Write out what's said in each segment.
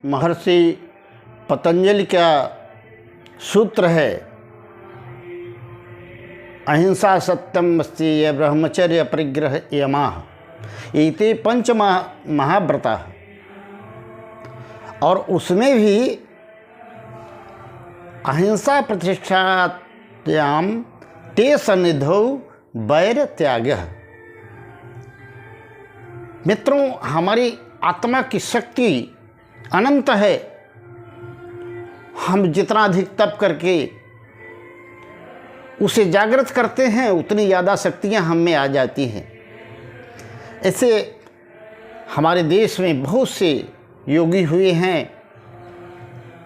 महर्षि पतंजलि का सूत्र है, अहिंसा सत्यम अस्तेय ब्रह्मचर्य परिग्रह यमाः इति पंच महाव्रता। और उसमें भी अहिंसा प्रतिष्ठायाम ते सन्निधौ वैर त्यागः। मित्रों, हमारी आत्मा की शक्ति अनंत है। हम जितना अधिक तप करके उसे जागृत करते हैं उतनी ज़्यादा शक्तियाँ हम में आ जाती हैं। ऐसे हमारे देश में बहुत से योगी हुए हैं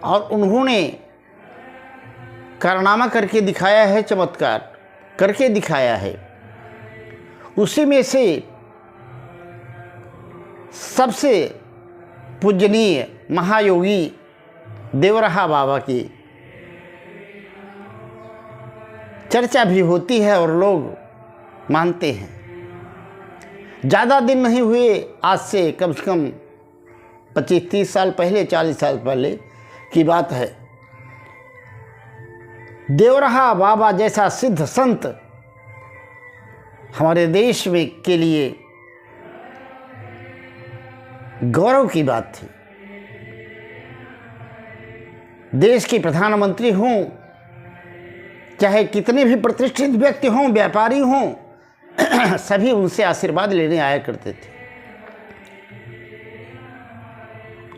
और उन्होंने कारनामा करके दिखाया है, चमत्कार करके दिखाया है। उसी में से सबसे पूजनीय महायोगी देवराहा बाबा की चर्चा भी होती है और लोग मानते हैं। ज़्यादा दिन नहीं हुए, आज से कम 25-30 साल पहले, 40 साल पहले की बात है। देवराहा बाबा जैसा सिद्ध संत हमारे देश में के लिए गौरव की बात थी। देश के प्रधानमंत्री हों, चाहे कितने भी प्रतिष्ठित व्यक्ति हों, व्यापारी हों, सभी उनसे आशीर्वाद लेने आया करते थे।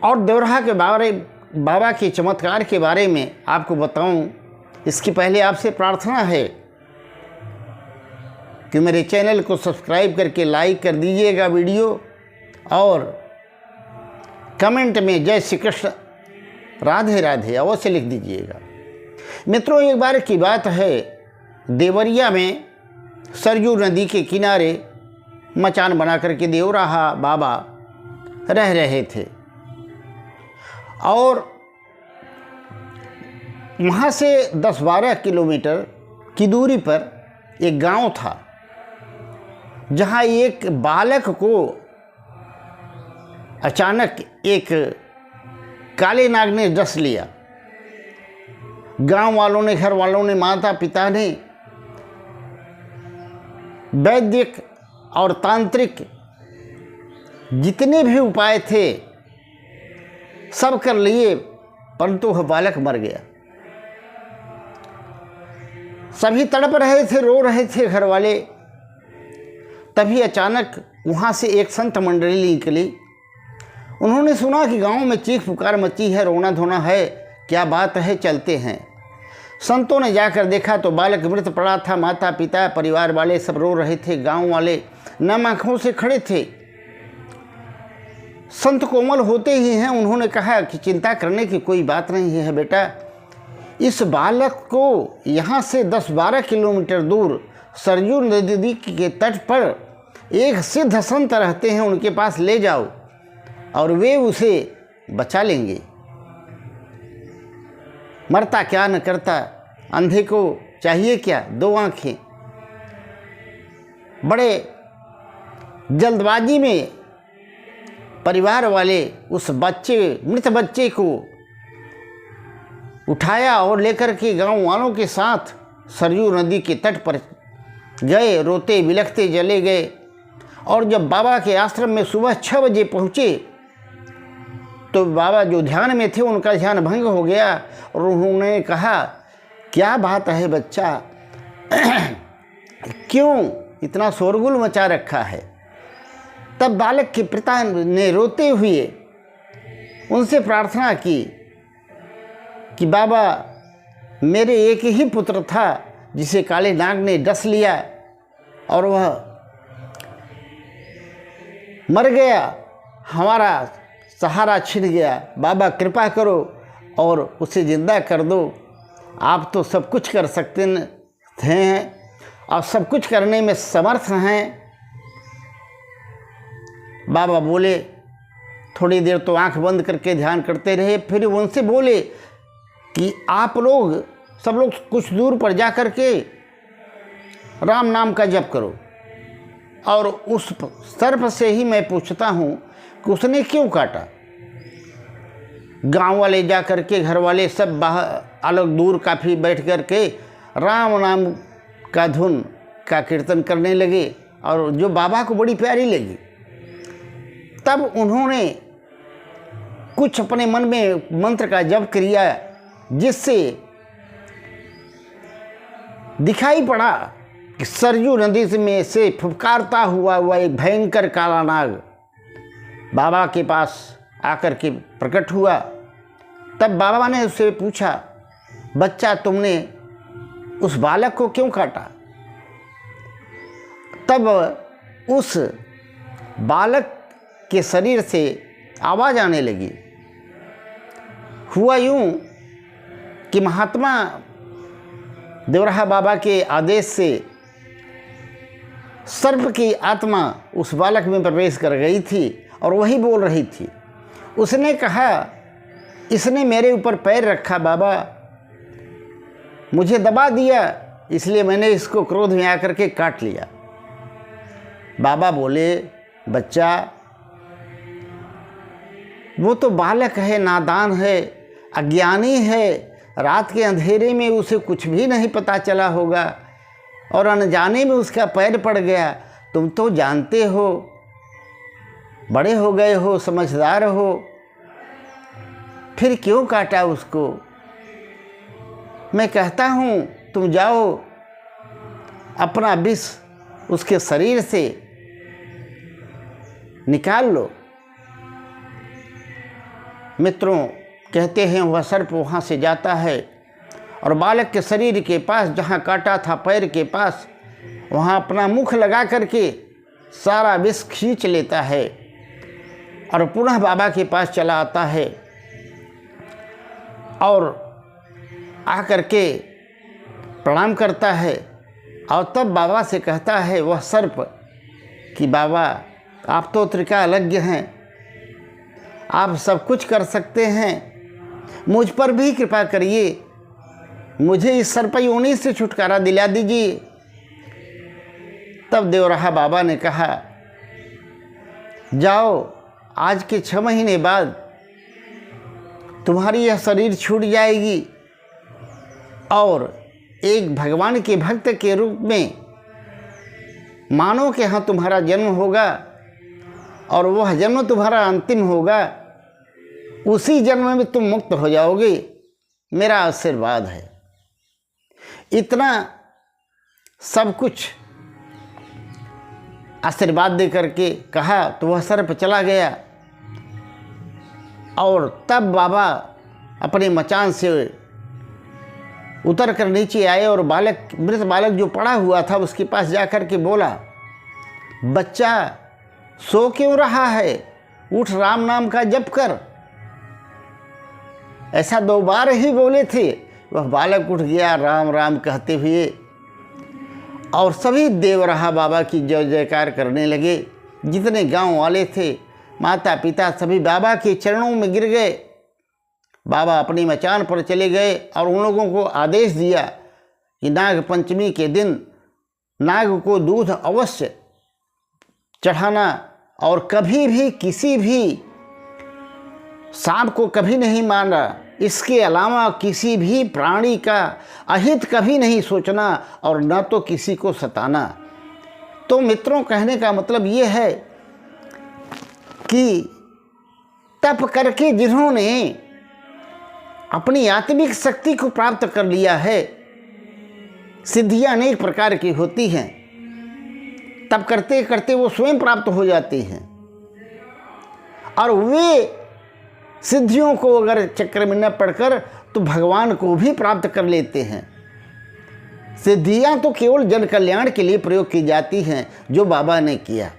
और देवराहा के बाबा के चमत्कार के बारे में आपको बताऊं, इसकी पहले आपसे प्रार्थना है कि मेरे चैनल को सब्सक्राइब करके लाइक कर दीजिएगा वीडियो, और कमेंट में जय श्री कृष्ण राधे राधे अवश्य लिख दीजिएगा। मित्रों, एक बार की बात है, देवरिया में सरयू नदी के किनारे मचान बना करके देवराहा बाबा रह रहे थे। और वहाँ से 10-12 किलोमीटर की दूरी पर एक गांव था, जहाँ एक बालक को अचानक एक काले नाग ने डस लिया। गांव वालों ने, घर वालों ने, माता पिता ने वैदिक और तांत्रिक जितने भी उपाय थे सब कर लिए, परंतु वह बालक मर गया। सभी तड़प रहे थे, रो रहे थे घर वाले। तभी अचानक वहाँ से एक संत मंडली निकली। उन्होंने सुना कि गांव में चीख पुकार मची है, रोना धोना है, क्या बात है, चलते हैं। संतों ने जाकर देखा तो बालक मृत पड़ा था। माता पिता, परिवार वाले सब रो रहे थे। गांव वाले नम आँखों से खड़े थे। संत कोमल होते ही हैं, उन्होंने कहा कि चिंता करने की कोई बात नहीं है बेटा। इस बालक को यहाँ से 10-12 किलोमीटर दूर सरयू नदी के तट पर एक सिद्ध संत रहते हैं, उनके पास ले जाओ और वे उसे बचा लेंगे। मरता क्या न करता, अंधे को चाहिए क्या 2 आँखें। बड़े जल्दबाजी में परिवार वाले उस मृत बच्चे को उठाया और लेकर के गांव वालों के साथ सरयू नदी के तट पर गए। रोते बिलखते चले गए। और जब बाबा के आश्रम में सुबह 6 बजे पहुँचे तो बाबा जो ध्यान में थे, उनका ध्यान भंग हो गया और उन्होंने कहा, क्या बात है बच्चा, क्यों इतना शोरगुल मचा रखा है। तब बालक के पिता ने रोते हुए उनसे प्रार्थना की कि बाबा, मेरे एक ही पुत्र था जिसे काले नाग ने डस लिया और वह मर गया, हमारा सहारा छिन गया। बाबा कृपा करो और उसे जिंदा कर दो। आप तो सब कुछ कर सकते हैं और सब कुछ करने में समर्थ हैं। बाबा बोले, थोड़ी देर तो आंख बंद करके ध्यान करते रहे। फिर उनसे बोले कि आप लोग सब लोग कुछ दूर पर जा कर के राम नाम का जप करो। और उस सर्प से ही मैं पूछता हूँ कि उसने क्यों काटा। गांव वाले जा कर के, घर वाले सब बाहर अलग दूर काफ़ी बैठ कर के राम नाम का धुन का कीर्तन करने लगे और जो बाबा को बड़ी प्यारी लगी। तब उन्होंने कुछ अपने मन में मंत्र का जप किया, जिससे दिखाई पड़ा कि सरजू नदी में से फुफकारता हुआ वह एक भयंकर काला नाग बाबा के पास आकर के प्रकट हुआ। तब बाबा ने उससे पूछा, बच्चा तुमने उस बालक को क्यों काटा? तब उस बालक के शरीर से आवाज़ आने लगी। हुआ यूं कि महात्मा देवराहा बाबा के आदेश से सर्प की आत्मा उस बालक में प्रवेश कर गई थी और वही बोल रही थी। उसने कहा, इसने मेरे ऊपर पैर रखा बाबा, मुझे दबा दिया, इसलिए मैंने इसको क्रोध में आकर के काट लिया। बाबा बोले, बच्चा वो तो बालक है, नादान है, अज्ञानी है, रात के अंधेरे में उसे कुछ भी नहीं पता चला होगा और अनजाने में उसका पैर पड़ गया। तुम तो जानते हो, बड़े हो गए हो, समझदार हो, फिर क्यों काटा उसको? मैं कहता हूँ तुम जाओ, अपना विष उसके शरीर से निकाल लो। मित्रों, कहते हैं वह सर्प वहाँ से जाता है और बालक के शरीर के पास, जहाँ काटा था पैर के पास, वहाँ अपना मुख लगा करके सारा विष खींच लेता है और पुनः बाबा के पास चला आता है और आकर के प्रणाम करता है। और तब बाबा से कहता है वह सर्प कि बाबा आप तो त्रिकालज्ञ हैं, आप सब कुछ कर सकते हैं, मुझ पर भी कृपा करिए, मुझे इस सर्प योनि से छुटकारा दिला दीजिए। तब देवराहा बाबा ने कहा, जाओ, आज के 6 महीने बाद तुम्हारी यह शरीर छूट जाएगी और एक भगवान के भक्त के रूप में मानो के यहाँ तुम्हारा जन्म होगा और वह जन्म तुम्हारा अंतिम होगा। उसी जन्म में तुम मुक्त हो जाओगे, मेरा आशीर्वाद है। इतना सब कुछ आशीर्वाद दे करके कहा तो वह सर्प चला गया। और तब बाबा अपने मचान से उतर कर नीचे आए और मृत बालक जो पड़ा हुआ था उसके पास जाकर के बोला, बच्चा सो क्यों रहा है, उठ, राम नाम का जप कर। ऐसा 2 बार ही बोले थे। वह बालक उठ गया राम राम कहते हुए और सभी देवराहा बाबा की जय जयकार करने लगे। जितने गांव वाले थे, माता पिता, सभी बाबा के चरणों में गिर गए। बाबा अपनी मचान पर चले गए और उन लोगों को आदेश दिया कि नाग पंचमी के दिन नाग को दूध अवश्य चढ़ाना और कभी भी किसी भी सांप को कभी नहीं मारना। इसके अलावा किसी भी प्राणी का अहित कभी नहीं सोचना और न तो किसी को सताना। तो मित्रों, कहने का मतलब ये है कि तप करके जिन्होंने अपनी आत्मिक शक्ति को प्राप्त कर लिया है, सिद्धियां अनेक प्रकार की होती हैं, तब करते करते वो स्वयं प्राप्त हो जाते हैं और वे सिद्धियों को अगर चक्र में न पढ़कर तो भगवान को भी प्राप्त कर लेते हैं। सिद्धियां तो केवल जन कल्याण के लिए प्रयोग की जाती हैं, जो बाबा ने किया।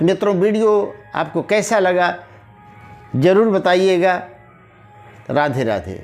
मित्रों, वीडियो आपको कैसा लगा ज़रूर बताइएगा। राधे राधे।